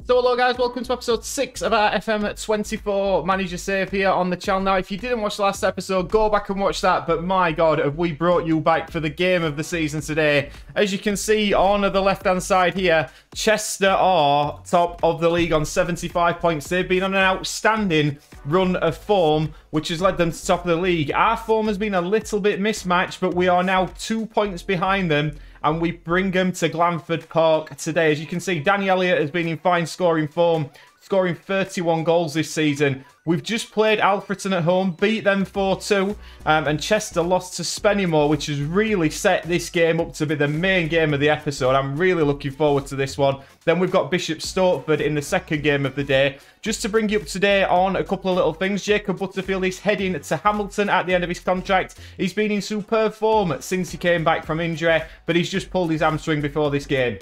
So hello guys, welcome to episode 6 of our FM24 Manager Save here on the channel. Now if you didn't watch the last episode, go back and watch that, but my god, have we brought you back for the game of the season today. As you can see on the left hand side here, Chester are top of the league on 75 points. They've been on an outstanding run of form, which has led them to top of the league. Our form has been a little bit mismatched, but we are now 2 points behind them. And we bring them to Glanford Park today. As you can see, Danny Elliott has been in fine scoring form, scoring 31 goals this season. We've just played Alfreton at home, beat them 4-2, and Chester lost to Spennymoor, which has really set this game up to be the main game of the episode. I'm really looking forward to this one. Then we've got Bishop Stortford in the second game of the day. Just to bring you up to date on a couple of little things, Jacob Butterfield is heading to Hamilton at the end of his contract. He's been in superb form since he came back from injury, but he's just pulled his hamstring before this game.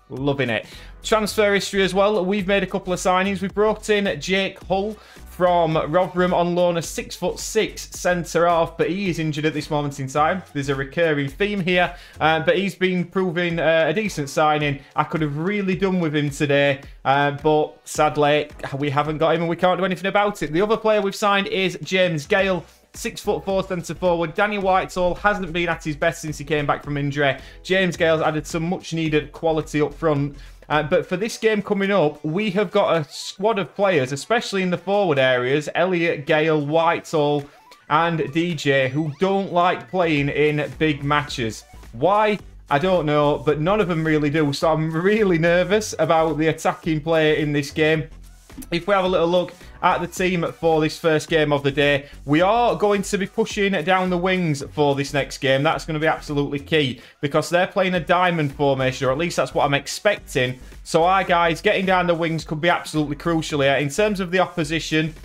Loving it. Transfer history as well. We've made a couple of signings. We brought in Jake Hull from Rotherham on loan, a 6'6" centre half, but he is injured at this moment in time. There's a recurring theme here, but he's been proving a decent signing. I could have really done with him today, but sadly we haven't got him and we can't do anything about it. The other player we've signed is James Gale. 6'4" centre forward. Danny Whitehall hasn't been at his best since he came back from injury. James Gale's added some much needed quality up front. But for this game coming up, we have got a squad of players, especially in the forward areas, Elliott, Gale, Whitehall and DJ, who don't like playing in big matches. Why? I don't know, but none of them really do. So I'm really nervous about the attacking play in this game. If we have a little look at the team for this first game of the day, we are going to be pushing down the wings for this next game. That's going to be absolutely key because they're playing a diamond formation, or at least that's what I'm expecting. So our guys getting down the wings could be absolutely crucial here. In terms of the opposition,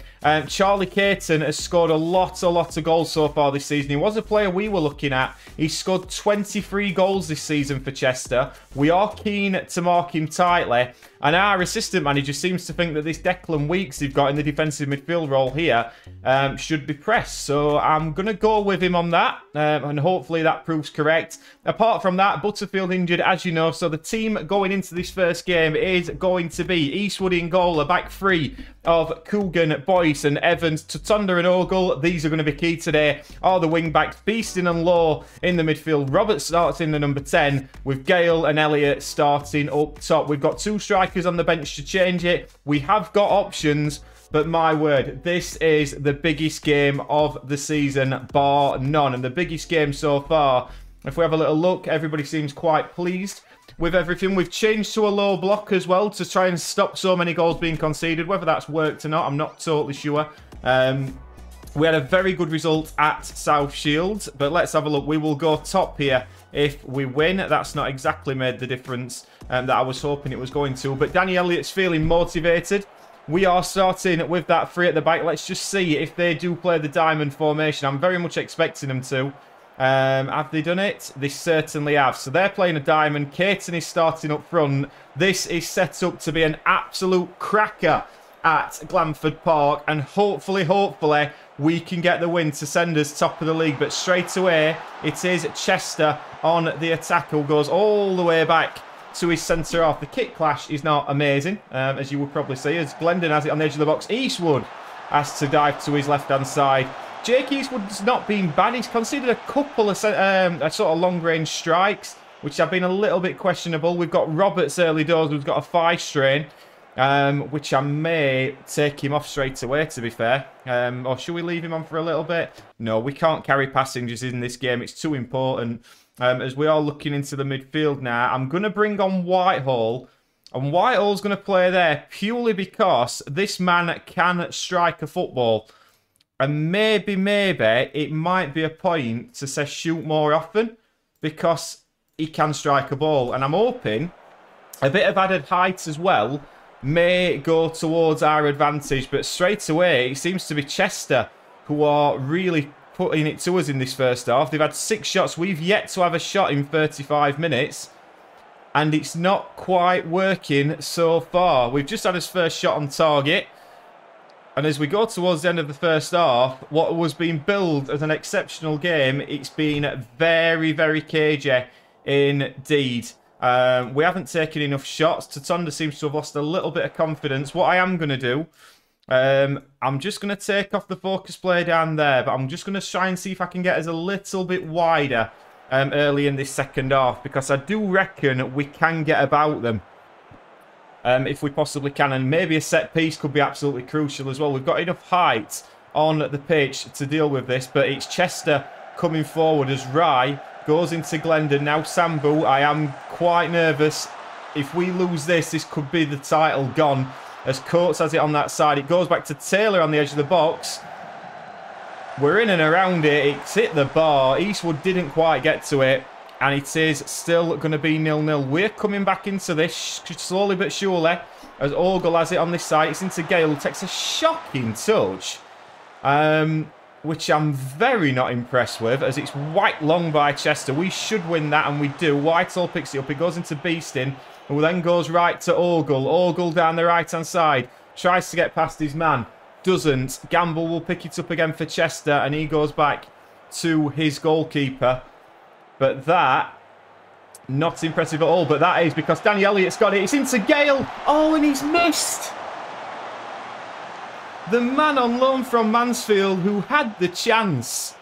Charlie Caton has scored a lot of goals so far this season. He was a player we were looking at. He scored 23 goals this season for Chester. We are keen to mark him tightly. And our assistant manager seems to think that this Declan Weeks they've got in the defensive midfield role here should be pressed. So I'm going to go with him on that. And hopefully that proves correct. Apart from that, Butterfield injured, as you know. So the team going into this first game is going to be Eastwood in goal, a back three of Coogan, Boyce and Evans, Tutunda and Ogle. These are going to be key today. All the wing backs, Beeston and Law in the midfield. Robert starts in the number 10 with Gale and Elliott starting up top. We've got two strikers on the bench to change it. We have got options, but my word, this is the biggest game of the season, bar none. And the biggest game so far. If we have a little look, everybody seems quite pleased with everything. We've changed to a low block as well to try and stop so many goals being conceded. Whether that's worked or not, I'm not totally sure. We had a very good result at South Shields, but let's have a look. We will go top here if we win. That's not exactly made the difference that I was hoping it was going to, but Danny Elliott's feeling motivated. We are starting with that three at the back. Let's just see if they do play the diamond formation. I'm very much expecting them to. Have they done it? They certainly have. So they're playing a diamond. Caton is starting up front. This is set up to be an absolute cracker at Glanford Park, and hopefully we can get the win to send us top of the league. But straight away it is Chester on the attack, who goes all the way back to his centre half. The kick clash is not amazing, as you would probably see, as Glendon has it on the edge of the box. Eastwood has to dive to his left hand side. Jake Eastwood's not been bad. He's conceded a couple of sort of long-range strikes, which have been a little bit questionable. We've got Roberts early doors, who's got a thigh strain, which I may take him off straight away, to be fair. Or should we leave him on for a little bit? No, we can't carry passengers in this game. It's too important. As we are looking into the midfield now, I'm going to bring on Whitehall. And Whitehall's going to play there purely because this man can strike a football. And maybe it might be a point to say shoot more often because he can strike a ball. And I'm hoping a bit of added height as well may go towards our advantage. But straight away, it seems to be Chester who are really putting it to us in this first half. They've had 6 shots. We've yet to have a shot in 35 minutes. And it's not quite working so far. We've just had his first shot on target. And as we go towards the end of the first half, what was being billed as an exceptional game, it's been very cagey indeed. We haven't taken enough shots. Tatonda seems to have lost a little bit of confidence. What I am going to do, I'm just going to take off the focus play down there, but I'm just going to try and see if I can get us a little bit wider early in this second half, because I do reckon we can get about them if we possibly can, and maybe a set piece could be absolutely crucial as well. We've got enough height on the pitch to deal with this, but it's Chester coming forward as Rye goes into Glendon. Now Sambu, I am quite nervous. If we lose this, this could be the title gone, as Coates has it on that side. It goes back to Taylor on the edge of the box. We're in and around it. It's hit the bar. Eastwood didn't quite get to it, and it is still going to be 0-0. We're coming back into this slowly but surely, as Ogle has it on this side. It's into Gale, who takes a shocking touch, which I'm very not impressed with, as it's white long by Chester. We should win that, and we do. Whitehall picks it up. It goes into Beeston, who then goes right to Ogle. Ogle down the right-hand side. Tries to get past his man. Doesn't. Gamble will pick it up again for Chester, and he goes back to his goalkeeper. But that, not impressive at all. But that is because Danny Elliott's got it. It's into Gale. Oh, and he's missed. The man on loan from Mansfield who had the chance.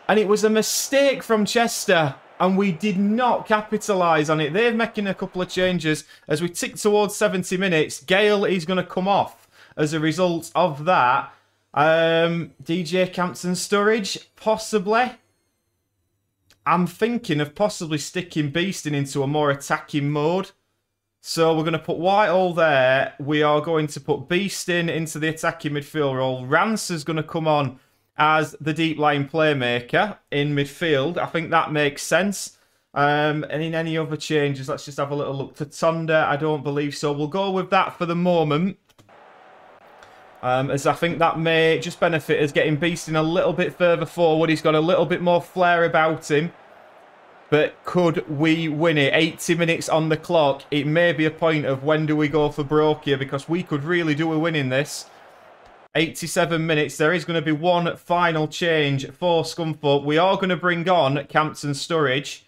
And it was a mistake from Chester, and we did not capitalise on it. They're making a couple of changes as we tick towards 70 minutes. Gale is going to come off as a result of that. DJ Campton Sturridge, possibly. I'm thinking of possibly sticking Beeston into a more attacking mode. So we're going to put Whitehall there. We are going to put Beeston into the attacking midfield role. Rance is going to come on as the deep line playmaker in midfield. I think that makes sense. And in any other changes, let's just have a little look. Tatonda, I don't believe so. We'll go with that for the moment. As I think that may just benefit us getting Beeston a little bit further forward. He's got a little bit more flair about him. But could we win it? 80 minutes on the clock. It may be a point of when do we go for broke here, because we could really do a win in this. 87 minutes. There is going to be one final change for Scunthorpe. We are going to bring on Campton Sturridge.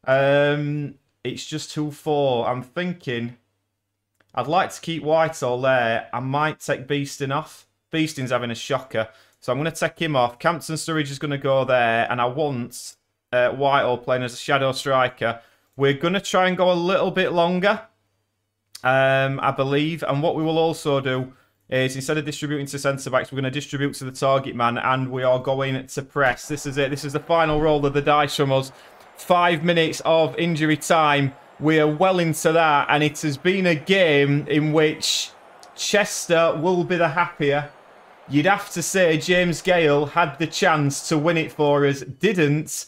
It's just 2-4. I'm thinking I'd like to keep Whitehall there. I might take Beeston off. Beeston's having a shocker, so I'm going to take him off. Campton Sturridge is going to go there, and I want Whitehall playing as a shadow striker. We're going to try and go a little bit longer, I believe. And what we will also do is, instead of distributing to centre-backs, we're going to distribute to the target man, and we are going to press. This is it. This is the final roll of the dice from us. 5 minutes of injury time. We are well into that, and it has been a game in which Chester will be the happier. You'd have to say James Gale had the chance to win it for us, didn't.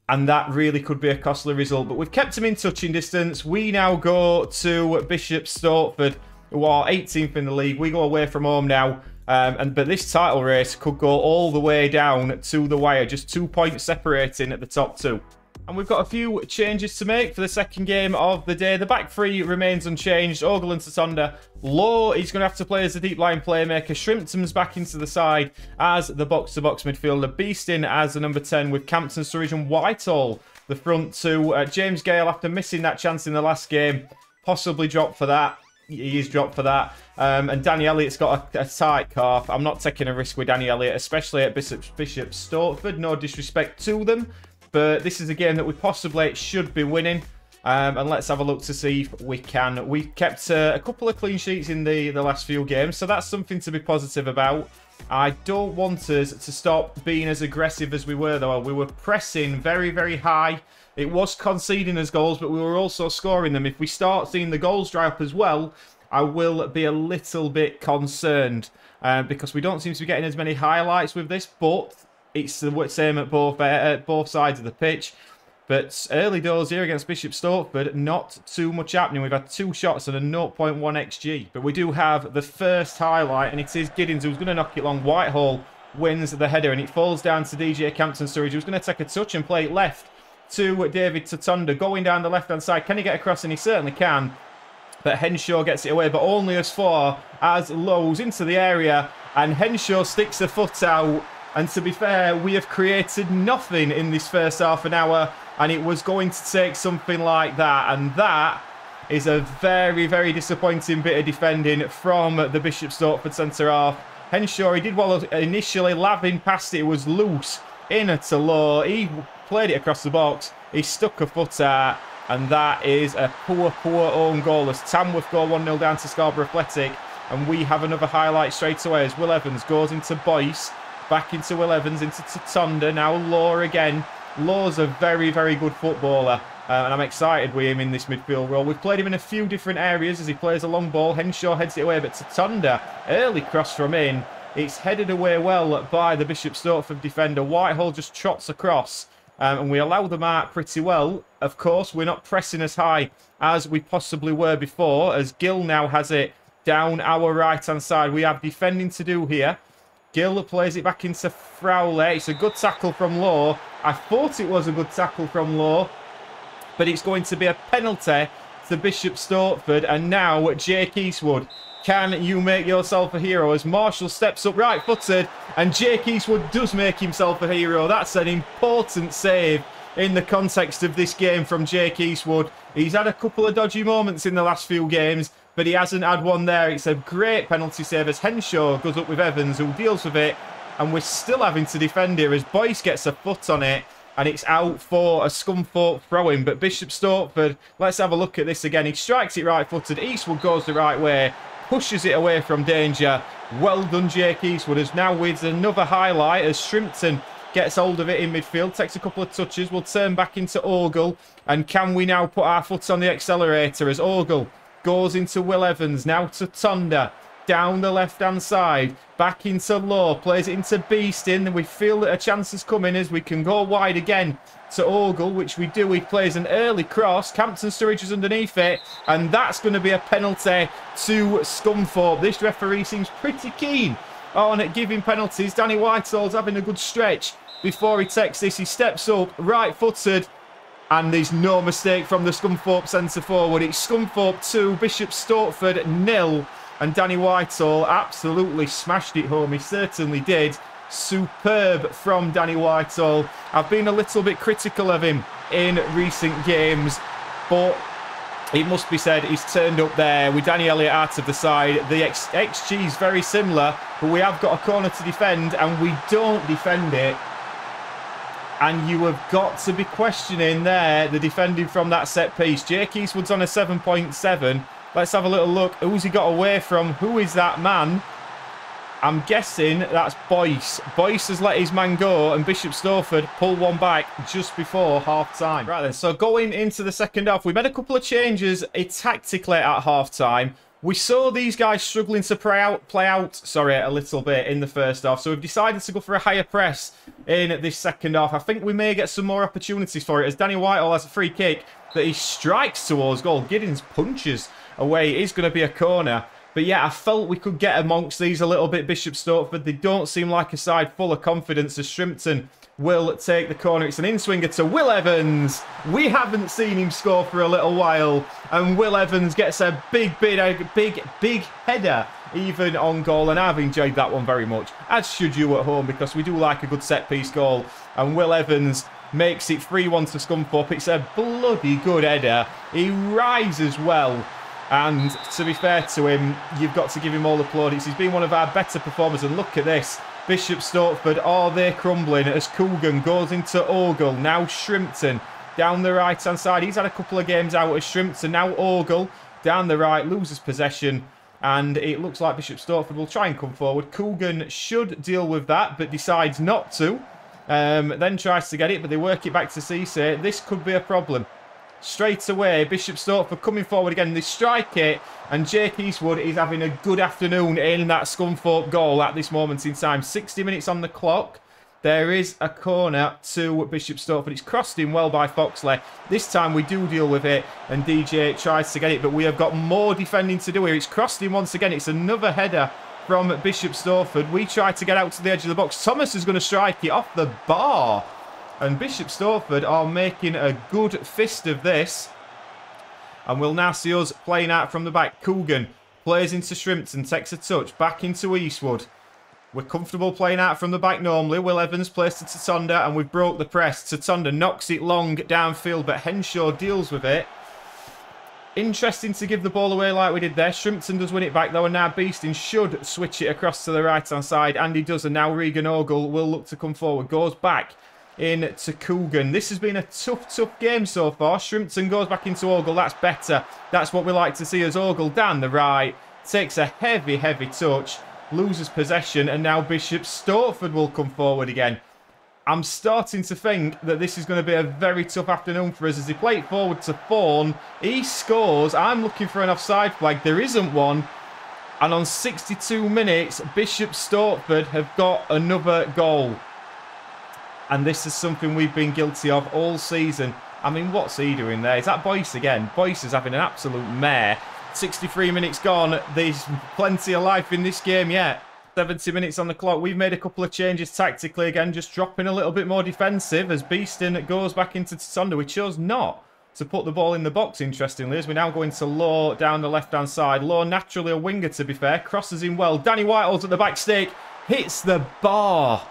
And that really could be a costly result. But we've kept him in touching distance. We now go to Bishop Stortford, who are 18th in the league. We go away from home now. But this title race could go all the way down to the wire. Just 2 points separating at the top two. And we've got a few changes to make for the second game of the day. The back three remains unchanged. Ogle and Tatonda. Lowe, he's going to have to play as a deep line playmaker. Shrimpton's back into the side as the box-to-box midfielder. Beeston as the number 10 with Campton, Sturridge and Whitehall the front two. James Gale, after missing that chance in the last game, possibly dropped for that. He is dropped for that. And Danny Elliott's got a tight calf. I'm not taking a risk with Danny Elliott, especially at Bishop Stortford. No disrespect to them. But this is a game that we possibly should be winning. And let's have a look to see if we can. We kept a couple of clean sheets in the last few games, so that's something to be positive about. I don't want us to stop being as aggressive as we were, though. We were pressing very, very high. It was conceding us goals, but we were also scoring them. If we start seeing the goals dry up as well, I will be a little bit concerned. Because we don't seem to be getting as many highlights with this, but it's the same at both sides of the pitch. But early doors here against Bishop Stortford, not too much happening. We've had 2 shots and a 0.1 XG. But we do have the first highlight, and it is Giddins who's going to knock it long. Whitehall wins the header, and it falls down to DJ Campton Sturridge, who's going to take a touch and play it left to David Tatonda. Going down the left-hand side. Can he get across? And he certainly can. But Henshaw gets it away, but only as far as Lowe's into the area. And Henshaw sticks a foot out. And to be fair, we have created nothing in this first half an hour. and it was going to take something like that. And that is a very, very disappointing bit of defending from the Bishop Stortford centre-half. Henshaw, he did well initially, laving past it. It was loose, in to Low. He played it across the box. He stuck a foot out, and that is a poor, poor own goal as Tamworth go 1-0 down to Scarborough Athletic. And we have another highlight straight away as Will Evans goes into Boyce, back into Will Evans, into Tatonda, now Law again. Law's a very, very good footballer, and I'm excited with him in this midfield role. We've played him in a few different areas as he plays a long ball. Henshaw heads it away, but Tatonda, early cross from in. It's headed away well by the Bishop Stortford defender. Whitehall just trots across, and we allow the mark pretty well. Of course, we're not pressing as high as we possibly were before, as Gill now has it down our right-hand side. We have defending to do here. Gill plays it back into Frowley. It's a good tackle from Law. I thought it was a good tackle from Law, but it's going to be a penalty to Bishop Stortford. And now Jake Eastwood, can you make yourself a hero? As Marshall steps up right-footed, and Jake Eastwood does make himself a hero. That's an important save in the context of this game from Jake Eastwood. He's had a couple of dodgy moments in the last few games, but he hasn't had one there. It's a great penalty save as Henshaw goes up with Evans, who deals with it. And we're still having to defend here as Boyce gets a foot on it. And it's out for a Scunthorpe throw-in. But Bishop Stortford, let's have a look at this again. He strikes it right-footed. Eastwood goes the right way, pushes it away from danger. Well done, Jake Eastwood. As now with another highlight as Shrimpton gets hold of it in midfield, takes a couple of touches. We'll turn back into Ogle. And can we now put our foot on the accelerator as Ogle goes into Will Evans, now to Tonda, down the left-hand side, back into Law, plays it into Beeston, and we feel that a chance is coming as we can go wide again to Ogle, which we do. He plays an early cross, Campton Sturridge is underneath it, and that's going to be a penalty to Scunthorpe. This referee seems pretty keen on giving penalties. Danny Whitehall's having a good stretch before he takes this. He steps up, right-footed, and there's no mistake from the Scunthorpe centre-forward. It's Scunthorpe 2, Bishop Stortford 0. And Danny Whitehall absolutely smashed it home. He certainly did. Superb from Danny Whitehall. I've been a little bit critical of him in recent games, but it must be said he's turned up there with Danny Elliott out of the side. The XG is very similar, but we have got a corner to defend, and we don't defend it. And you have got to be questioning there the defending from that set piece. Jake Eastwood's on a 7.7. Let's have a little look. Who's he got away from? Who is that man? I'm guessing that's Boyce. Boyce has let his man go, and Bishop Stortford pull one back just before half-time. Right then, so going into the second half, we made a couple of changes tactically at half-time. We saw these guys struggling to play out a little bit in the first half. So we've decided to go for a higher press in this second half. I think we may get some more opportunities for it as Danny Whitehall has a free kick that he strikes towards goal. Giddins punches away. It is going to be a corner. But yeah, I felt we could get amongst these a little bit, Bishop Stortford. They don't seem like a side full of confidence as Shrimpton will take the corner. It's an in-swinger to Will Evans. We haven't seen him score for a little while. And Will Evans gets a big header even on goal. And I've enjoyed that one very much, as should you at home, because we do like a good set-piece goal. And Will Evans makes it 3-1 to Scunthorpe. It's a bloody good header. He rises well. And to be fair to him, you've got to give him all the plaudits. He's been one of our better performers. And look at this. Bishop Stortford, are they crumbling as Coogan goes into Ogle. Now Shrimpton down the right-hand side. He's had a couple of games out as Shrimpton. Now Ogle down the right, loses possession. And it looks like Bishop Stortford will try and come forward. Coogan should deal with that, but decides not to. Then tries to get it, but they work it back to Cisse. This could be a problem. Straight away, Bishop Stortford coming forward again. They strike it, and Jake Eastwood is having a good afternoon in that Scunthorpe goal at this moment in time. 60 minutes on the clock. There is a corner to Bishop Stortford. It's crossed in well by Foxley. This time we do deal with it, and DJ tries to get it, but we have got more defending to do here. It's crossed in once again. It's another header from Bishop Stortford. We try to get out to the edge of the box. Thomas is going to strike it off the bar. And Bishop Stortford are making a good fist of this. And we'll now see us playing out from the back. Coogan plays into Shrimpton, takes a touch, back into Eastwood. We're comfortable playing out from the back normally. Will Evans plays to Tatonda, and we've broke the press. Tatonda knocks it long downfield, but Henshaw deals with it. Interesting to give the ball away like we did there. Shrimpton does win it back, though, and now Beeston should switch it across to the right-hand side, and he does, and now Regan Ogle will look to come forward. Goes back in to Coogan. This has been a tough game so far. Shrimpton goes back into Ogle. That's better. That's what we like to see as Ogle down the right. Takes a heavy touch. Loses possession, and now Bishop Stortford will come forward again. I'm starting to think that this is going to be a very tough afternoon for us as he play it forward to Fawn. He scores. I'm looking for an offside flag. There isn't one. And on 62 minutes, Bishop Stortford have got another goal. And this is something we've been guilty of all season. I mean, what's he doing there? Is that Boyce again? Boyce is having an absolute mare. 63 minutes gone. There's plenty of life in this game yet. 70 minutes on the clock. We've made a couple of changes tactically again, just dropping a little bit more defensive as Beeston goes back into Tatonda. We chose not to put the ball in the box, interestingly, as we now go into Law down the left-hand side. Law, naturally a winger, to be fair. Crosses in well. Danny Whitehall's at the back stake. Hits the bar.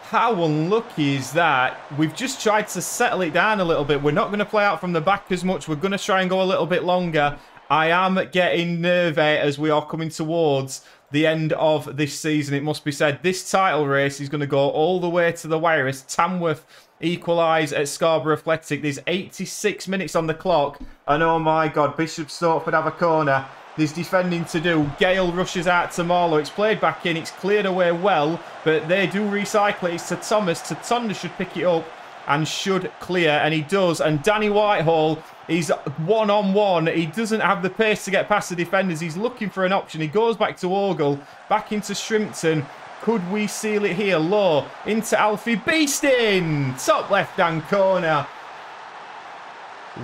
How unlucky is that? We've just tried to settle it down a little bit. We're not going to play out from the back as much. We're going to try and go a little bit longer. I am getting nervy as we are coming towards the end of this season, it must be said. This title race is going to go all the way to the wire as Tamworth equalise at Scarborough Athletic. There's 86 minutes on the clock. And oh my God, Bishop Stortford have a corner. There's defending to do. Gale rushes out to Marlow. It's played back in. It's cleared away well, but they do recycle it. It's to Thomas. Tatonda should pick it up and should clear, and he does. And Danny Whitehall, he's one-on-one. He doesn't have the pace to get past the defenders. He's looking for an option. He goes back to Ogle, back into Shrimpton. Could we seal it here? Low into Alfie Beeston. Top left-hand corner.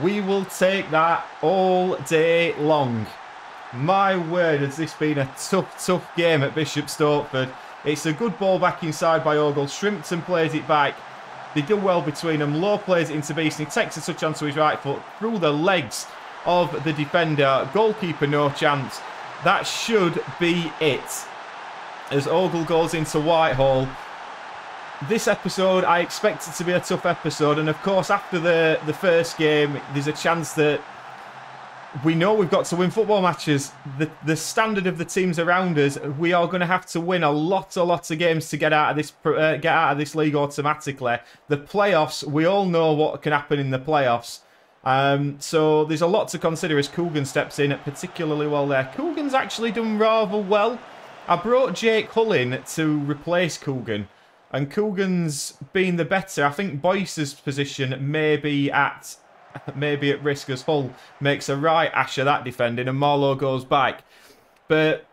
We will take that all day long. My word, has this been a tough game at Bishop Stortford. It's a good ball back inside by Ogle. Shrimpton plays it back. They do well between them. Low plays it into Beeston. He takes a touch onto his right foot through the legs of the defender. Goalkeeper, no chance. That should be it. As Ogle goes into Whitehall. This episode, I expect it to be a tough episode. And of course, after the first game, there's a chance that we know we've got to win football matches. The standard of the teams around us, we are going to have to win a lot of games to get out of this league automatically. The playoffs, we all know what can happen in the playoffs. So there's a lot to consider as Coogan steps in particularly well there. Coogan's actually done rather well. I brought Jake Hull in to replace Coogan, and Coogan's been the better. I think Boyce's position may be at risk as Hull makes a right ash of that defending and Marlow goes back. But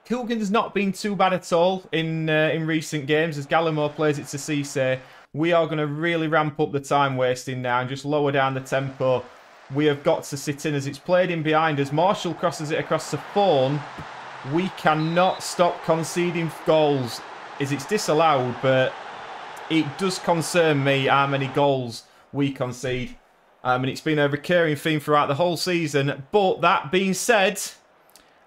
Coogan's not been too bad at all in recent games as Gallimore plays it to Cisse. We are going to really ramp up the time wasting now and just lower down the tempo. We have got to sit in as it's played in behind us. Marshall crosses it across to Fawn. We cannot stop conceding goals as it's disallowed, but it does concern me how many goals we concede. And it's been a recurring theme throughout the whole season. But that being said,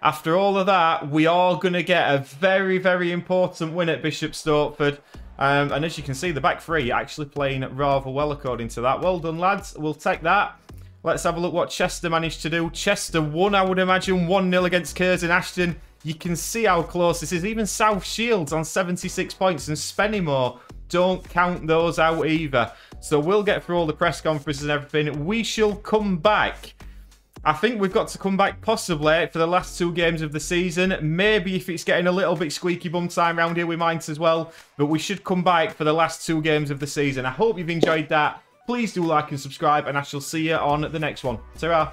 after all of that, we are going to get a very important win at Bishop Stortford. And as you can see, the back three actually playing rather well according to that. Well done, lads. We'll take that. Let's have a look what Chester managed to do. Chester won, I would imagine, 1-0 against Curzon Ashton. You can see how close this is. Even South Shields on 76 points and Spennymoor don't count those out either. So we'll get through all the press conferences and everything. We shall come back. I think we've got to come back possibly for the last 2 games of the season. Maybe if it's getting a little bit squeaky bum time around here, we might as well. But we should come back for the last 2 games of the season. I hope you've enjoyed that. Please do like and subscribe, and I shall see you on the next one. Ta-ra.